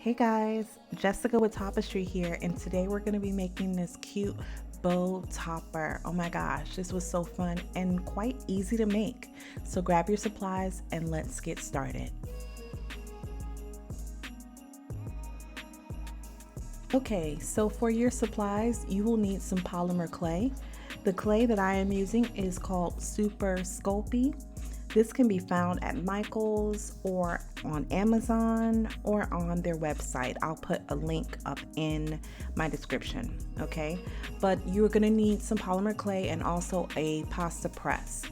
Hey guys, Jessica with Topistry here, and today we're going to be making this cute bow topper. Oh my gosh, this was so fun and quite easy to make. So grab your supplies and let's get started. Okay, so for your supplies, you will need some polymer clay. The clay that I am using is called Super Sculpey. This can be found at Michael's or on Amazon or on their website. I'll put a link up in my description, okay? But you're gonna need some polymer clay and also a pasta press.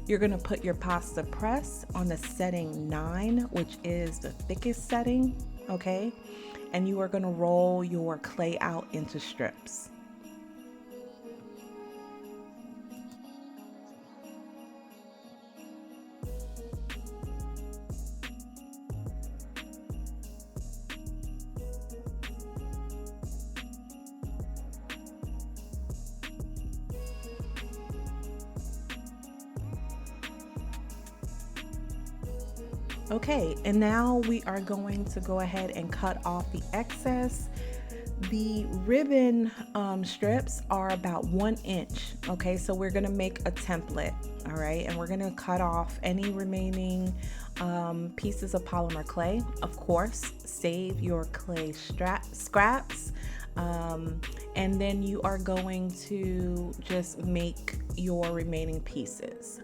You're gonna put your pasta press on the setting 9, which is the thickest setting, okay? And you are gonna roll your clay out into strips. Okay, and now we are going to go ahead and cut off the excess. The ribbon strips are about 1 inch. Okay, so we're gonna make a template, all right, and we're gonna cut off any remaining pieces of polymer clay. Of course, save your clay scraps, and then you are going to just make your remaining pieces.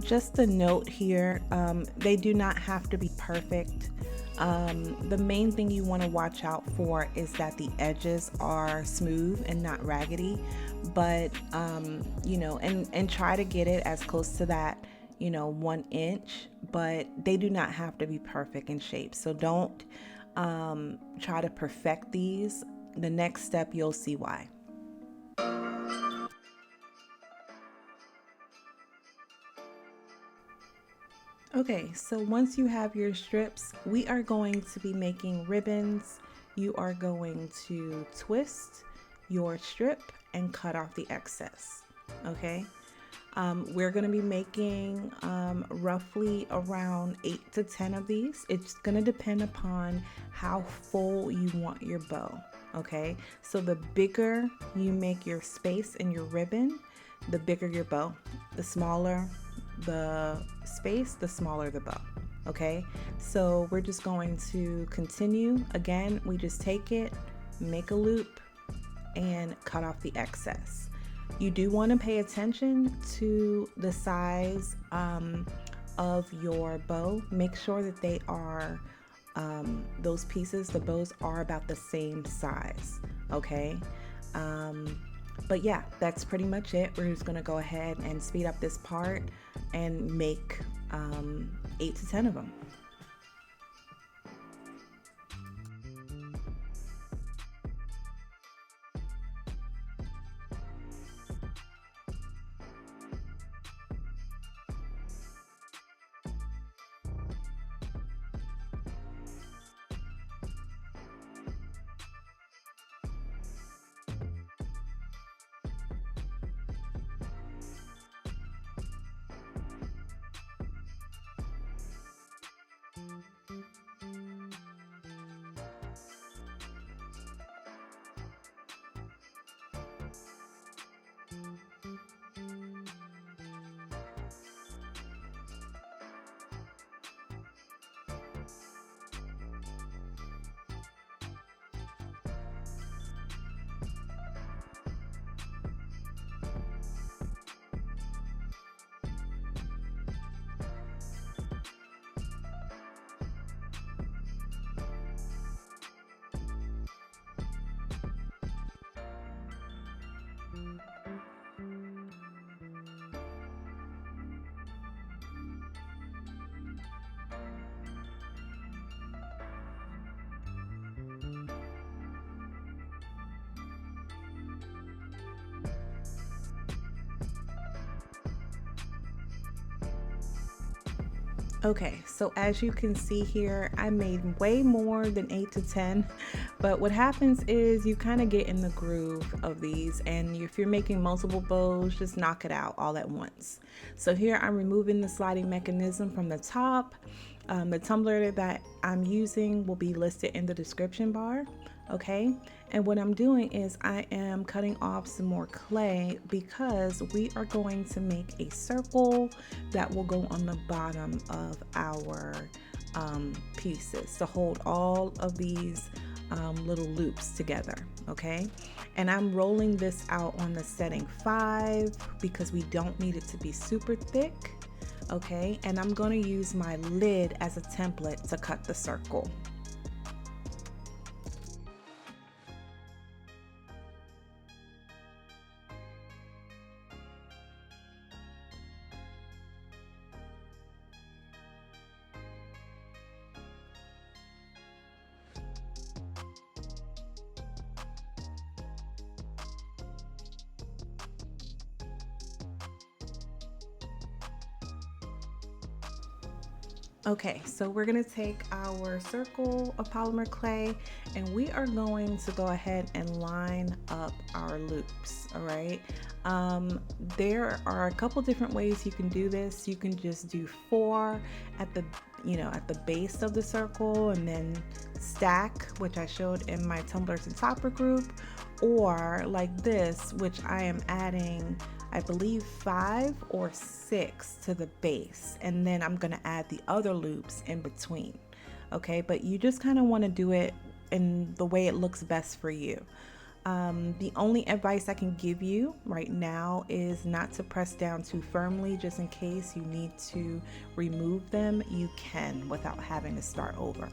Just a note here, they do not have to be perfect. The main thing you want to watch out for is that the edges are smooth and not raggedy, but you know, and try to get it as close to that, 1 inch, but they do not have to be perfect in shape. So don't try to perfect these. The next step, you'll see why. Okay, so once you have your strips, we are going to be making ribbons. You are going to twist your strip and cut off the excess, okay? We're gonna be making roughly around 8 to 10 of these. It's gonna depend upon how full you want your bow, okay? So the bigger you make your space in your ribbon, the bigger your bow. The smaller the space, the smaller the bow, okay? So we're just going to continue. Again, we just take it, make a loop, and cut off the excess. You do want to pay attention to the size of your bow. Make sure that they are, those pieces, the bows are about the same size, okay? But yeah, that's pretty much it. We're just gonna go ahead and speed up this part and make 8 to 10 of them. Okay, so as you can see here, I made way more than 8 to 10, but what happens is you kind of get in the groove of these, and if you're making multiple bows, just knock it out all at once. So here I'm removing the sliding mechanism from the top. The tumbler that I'm using will be listed in the description bar. Okay, and what I'm doing is I am cutting off some more clay because we are going to make a circle that will go on the bottom of our pieces to hold all of these little loops together. Okay, and I'm rolling this out on the setting 5 because we don't need it to be super thick. Okay, and I'm going to use my lid as a template to cut the circle. Okay, so we're gonna take our circle of polymer clay and we are going to go ahead and line up our loops, all right? There are a couple different ways you can do this. You can just do 4 at the, at the base of the circle and then stack, which I showed in my Tumblers and Topper group, or like this, which I am adding I believe 5 or 6 to the base, and then I'm gonna add the other loops in between. Okay, but you just kind of want to do it in the way it looks best for you. The only advice I can give you right now is not to press down too firmly, just in case you need to remove them, you can without having to start over.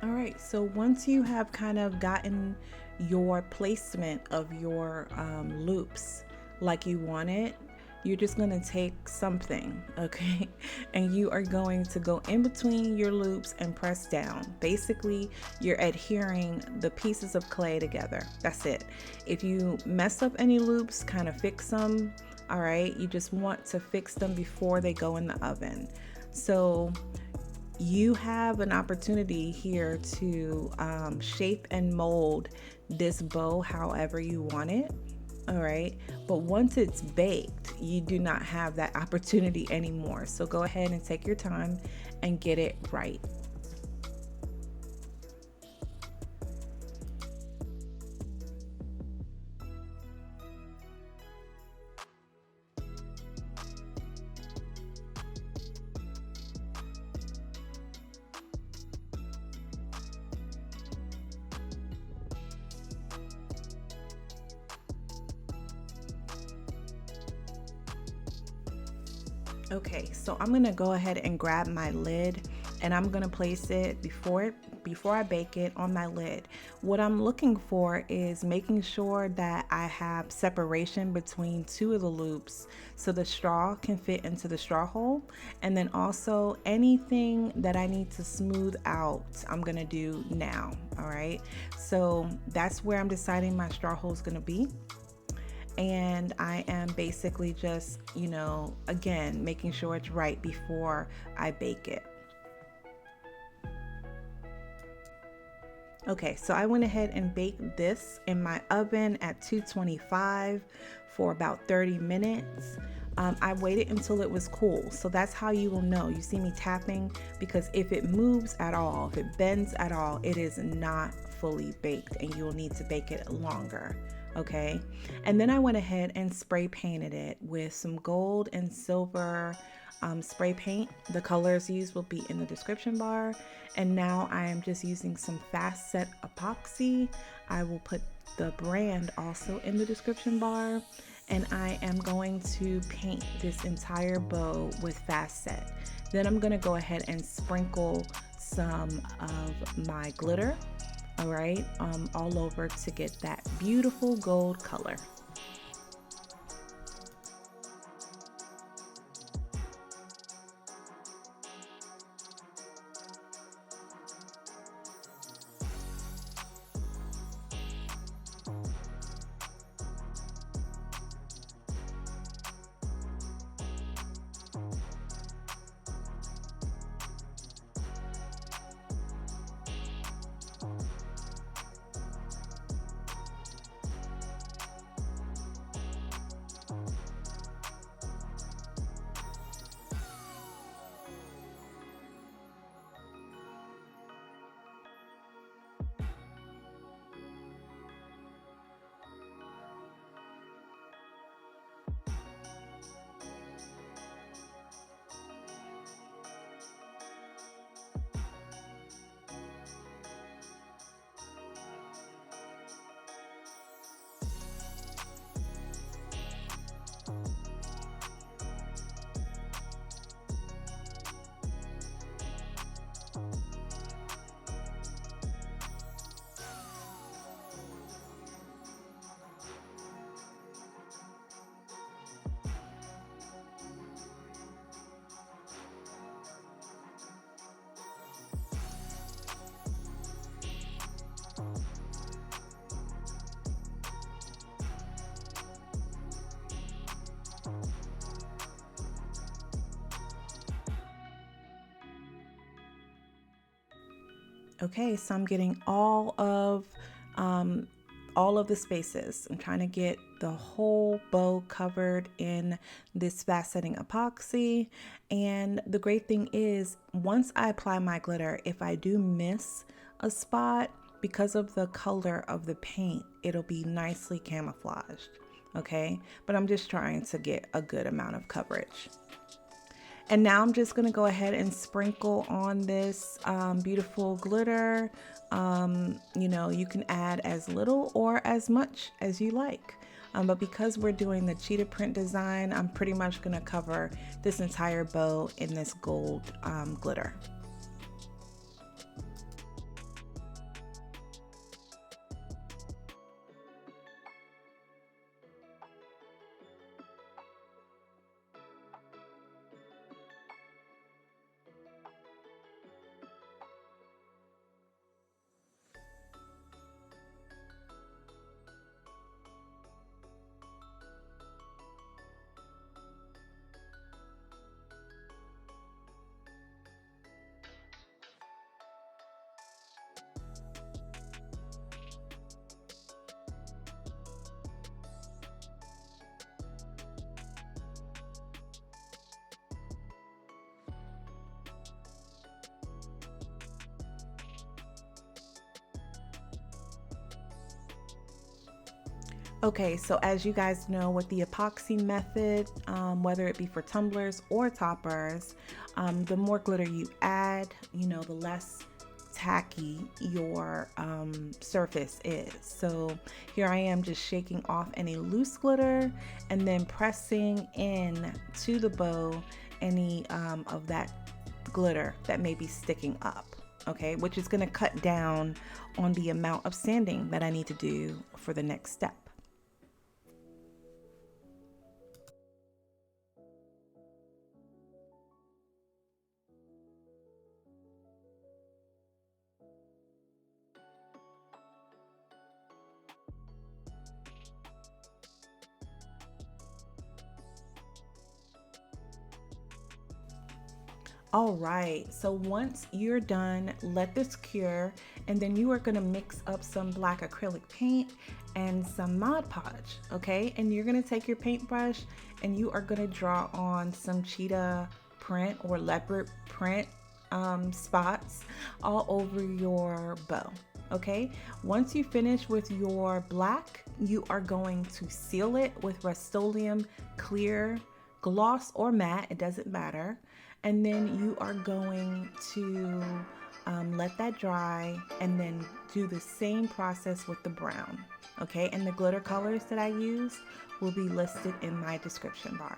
All right, so once you have kind of gotten your placement of your loops like you want it, you're just going to take something, okay, and you are going to go in between your loops and press down. Basically, you're adhering the pieces of clay together. That's it. If you mess up any loops, kind of fix them. All right, you just want to fix them before they go in the oven. So you have an opportunity here to shape and mold this bow however you want it. All right, but once it's baked, you do not have that opportunity anymore. So go ahead and take your time and get it right. Okay, so I'm gonna go ahead and grab my lid and I'm gonna place it before I bake it on my lid. What I'm looking for is making sure that I have separation between two of the loops so the straw can fit into the straw hole. And then also anything that I need to smooth out, I'm gonna do now, all right? So that's where I'm deciding my straw hole is gonna be. And I am basically just, again, making sure it's right before I bake it. Okay, so I went ahead and baked this in my oven at 225 for about 30 minutes. I waited until it was cool. So that's how you will know. You see me tapping, because if it moves at all, if it bends at all, it is not fully baked and you'll need to bake it longer. Okay, and then I went ahead and spray painted it with some gold and silver spray paint. The colors used will be in the description bar. And now I am just using some fast Set Epoxy. I will put the brand also in the description bar. And I am going to paint this entire bow with fast set. Then I'm gonna go ahead and sprinkle some of my glitter, all right, all over to get that beautiful gold color. Okay, so I'm getting all of the spaces. I'm trying to get the whole bow covered in this fast setting epoxy. And the great thing is, once I apply my glitter, if I do miss a spot, because of the color of the paint, it'll be nicely camouflaged. Okay, but I'm just trying to get a good amount of coverage. And now I'm just gonna go ahead and sprinkle on this beautiful glitter. You can add as little or as much as you like. But because we're doing the cheetah print design, I'm pretty much gonna cover this entire bow in this gold glitter. Okay, so as you guys know, with the epoxy method, whether it be for tumblers or toppers, the more glitter you add, the less tacky your surface is. So here I am just shaking off any loose glitter and then pressing in to the bow any of that glitter that may be sticking up. okay, which is going to cut down on the amount of sanding that I need to do for the next step. All right, so once you're done, let this cure, and then you are gonna mix up some black acrylic paint and some Mod Podge, okay? And you're gonna take your paintbrush and you are gonna draw on some cheetah print or leopard print spots all over your bow, okay? Once you finish with your black, you are going to seal it with Rust-Oleum clear gloss or matte, it doesn't matter. And then you are going to let that dry and then do the same process with the brown, okay? And the glitter colors that I used will be listed in my description bar.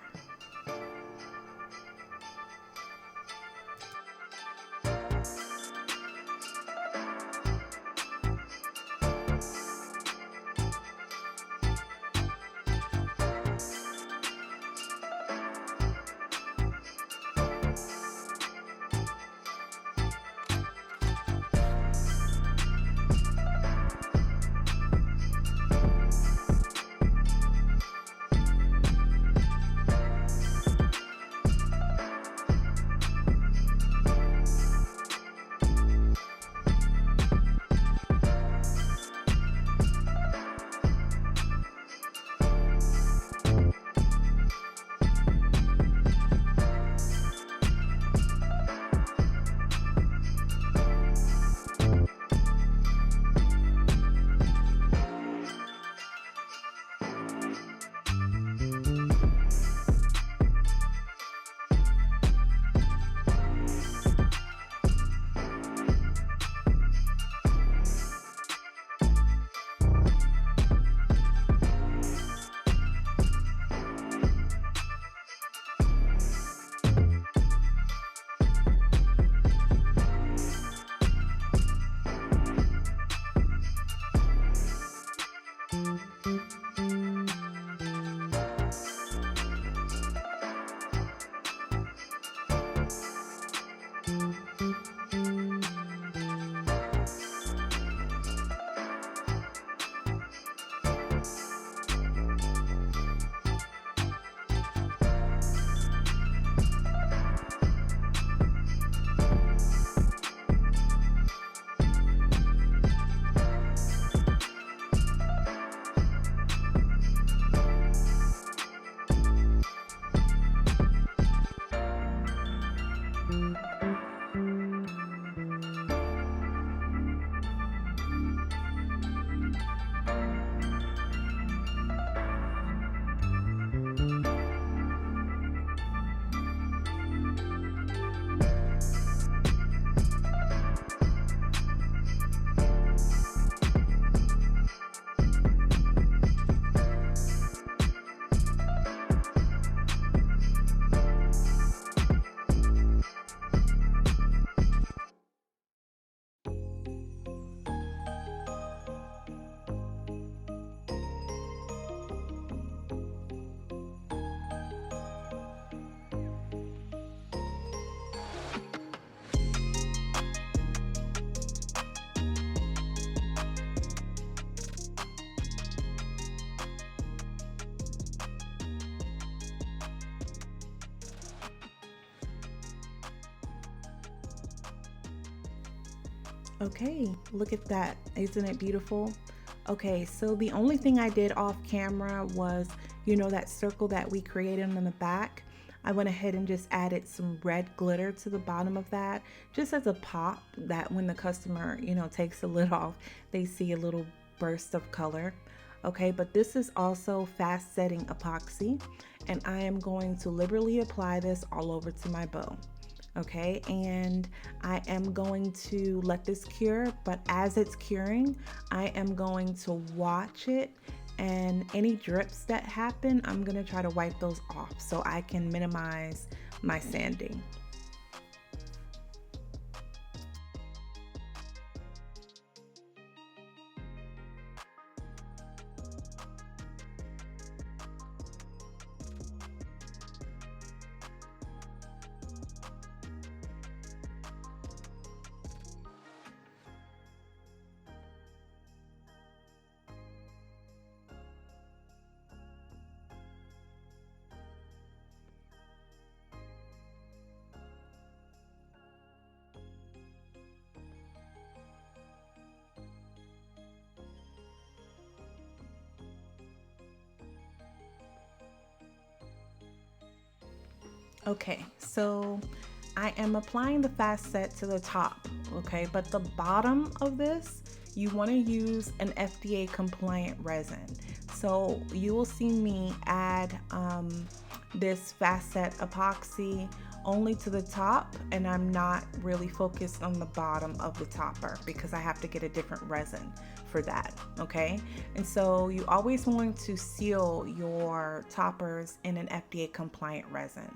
Okay, look at that. Isn't it beautiful? Okay, so the only thing I did off camera was, you know, that circle that we created on the back. I went ahead and just added some red glitter to the bottom of that, just as a pop, that when the customer, you know, takes the lid off, they see a little burst of color. Okay, but this is also fast setting epoxy, and I am going to liberally apply this all over to my bow. Okay, and I am going to let this cure, but as it's curing, I am going to watch it, and any drips that happen, I'm gonna try to wipe those off so I can minimize my sanding. Okay, so I am applying the fast set to the top, okay, but the bottom of this, you want to use an FDA compliant resin. So you will see me add this fast set epoxy only to the top, and I'm not really focused on the bottom of the topper because I have to get a different resin for that, okay? And so you always want to seal your toppers in an FDA compliant resin.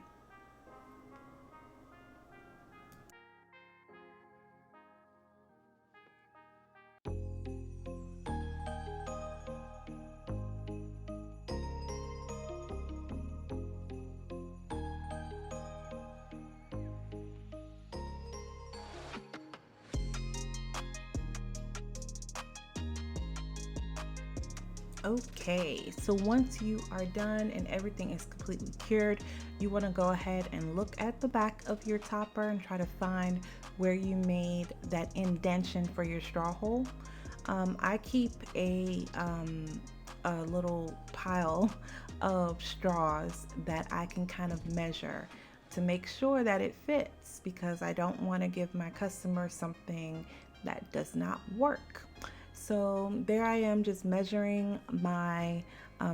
Okay, so once you are done and everything is completely cured, you want to go ahead and look at the back of your topper and try to find where you made that indentation for your straw hole. I keep a little pile of straws that I can kind of measure to make sure that it fits, because I don't want to give my customer something that does not work. So there I am, just measuring my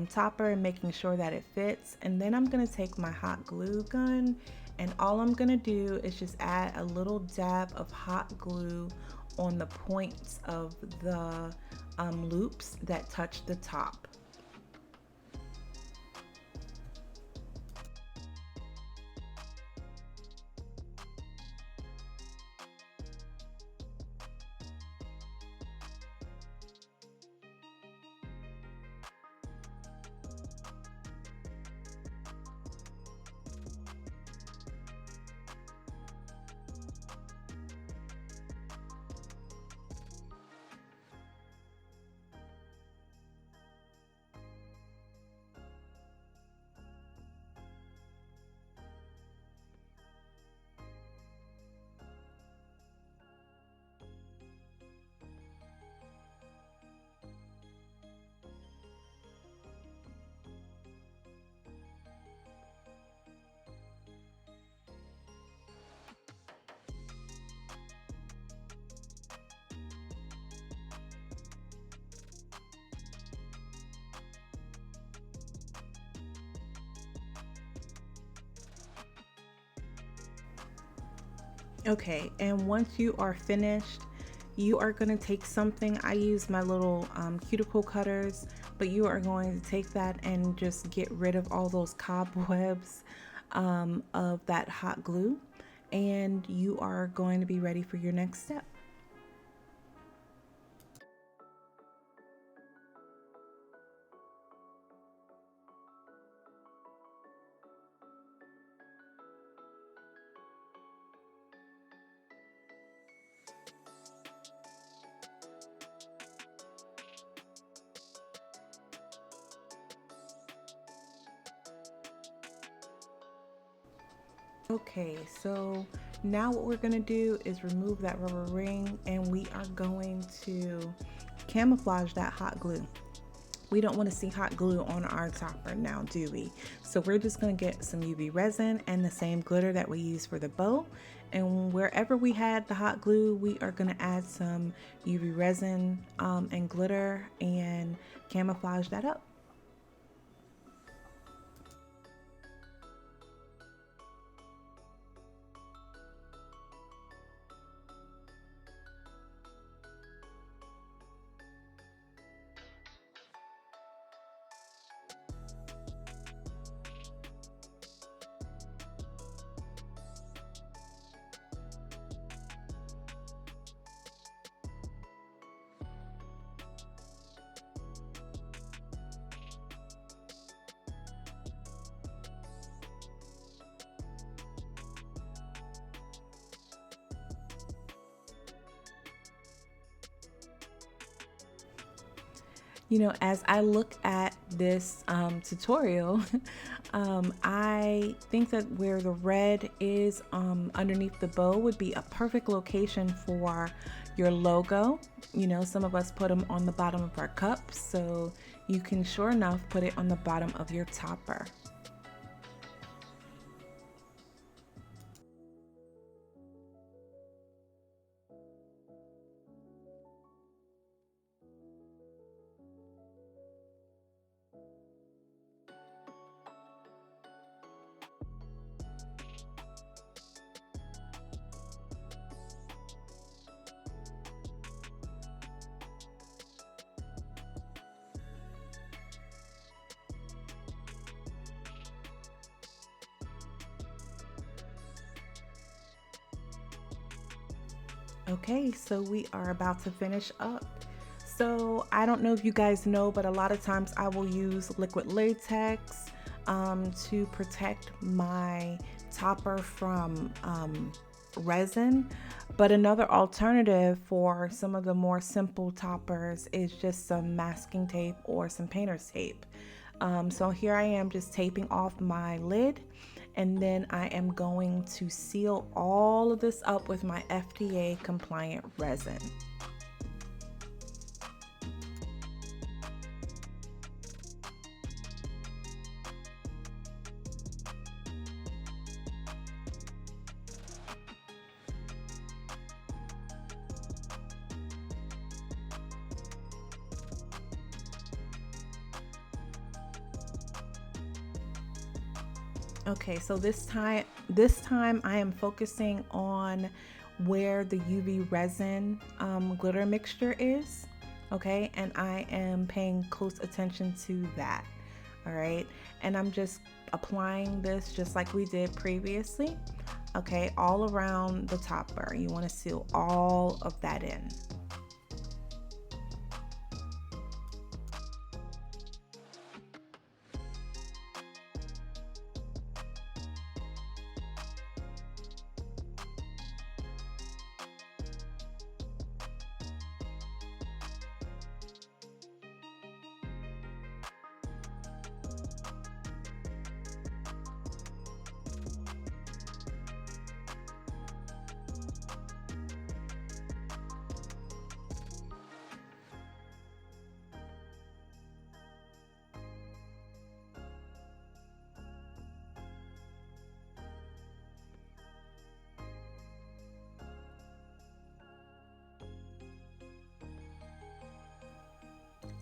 topper and making sure that it fits. And then I'm gonna take my hot glue gun, and all I'm gonna do is just add a little dab of hot glue on the points of the loops that touch the top. Okay, and once you are finished, you are going to take something. I use my little cuticle cutters, but you are going to take that and just get rid of all those cobwebs of that hot glue, and you are going to be ready for your next step. Okay, so now what we're gonna do is remove that rubber ring, and we are going to camouflage that hot glue. We don't want to see hot glue on our topper now, do we? So we're just going to get some UV resin and the same glitter that we use for the bow. And wherever we had the hot glue, we are going to add some UV resin and glitter and camouflage that up. You know, as I look at this tutorial, I think that where the red is underneath the bow would be a perfect location for your logo. You know, some of us put them on the bottom of our cups, so you can sure enough put it on the bottom of your topper. Okay, so we are about to finish up. So I don't know if you guys know, but a lot of times I will use liquid latex to protect my topper from resin. But another alternative for some of the more simple toppers is just some masking tape or some painter's tape. So here I am just taping off my lid, and then I am going to seal all of this up with my FDA compliant resin. Okay, so this time I am focusing on where the UV resin glitter mixture is. Okay, and I am paying close attention to that. All right, and I'm just applying this just like we did previously. Okay, all around the topper. You want to seal all of that in.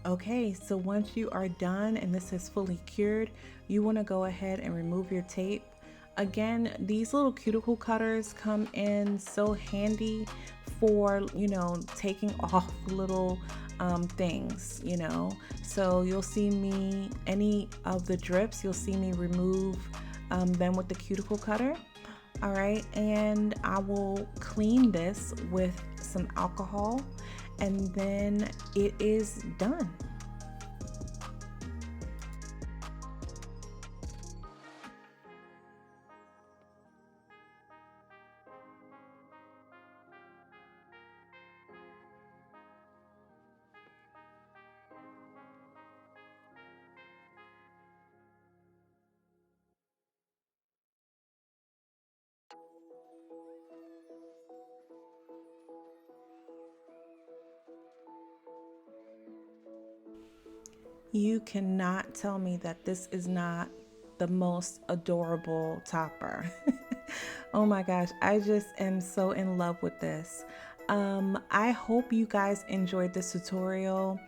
Okay, so once you are done and this is fully cured, you want to go ahead and remove your tape. Again, these little cuticle cutters come in so handy for, taking off little things, So you'll see me, any of the drips, you'll see me remove them with the cuticle cutter. All right, and I will clean this with some alcohol, and then it is done. You cannot tell me that this is not the most adorable topper. Oh my gosh, I just am so in love with this. I hope you guys enjoyed this tutorial.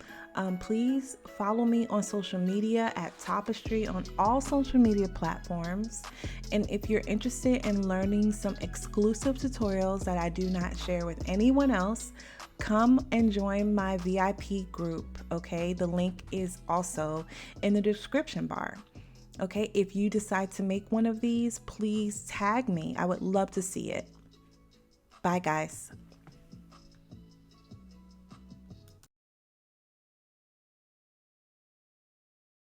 Please follow me on social media at Topistry on all social media platforms. And if you're interested in learning some exclusive tutorials that I do not share with anyone else, come and join my VIP group, okay? The link is also in the description bar. Okay, if you decide to make one of these, please tag me. I would love to see it. Bye, guys.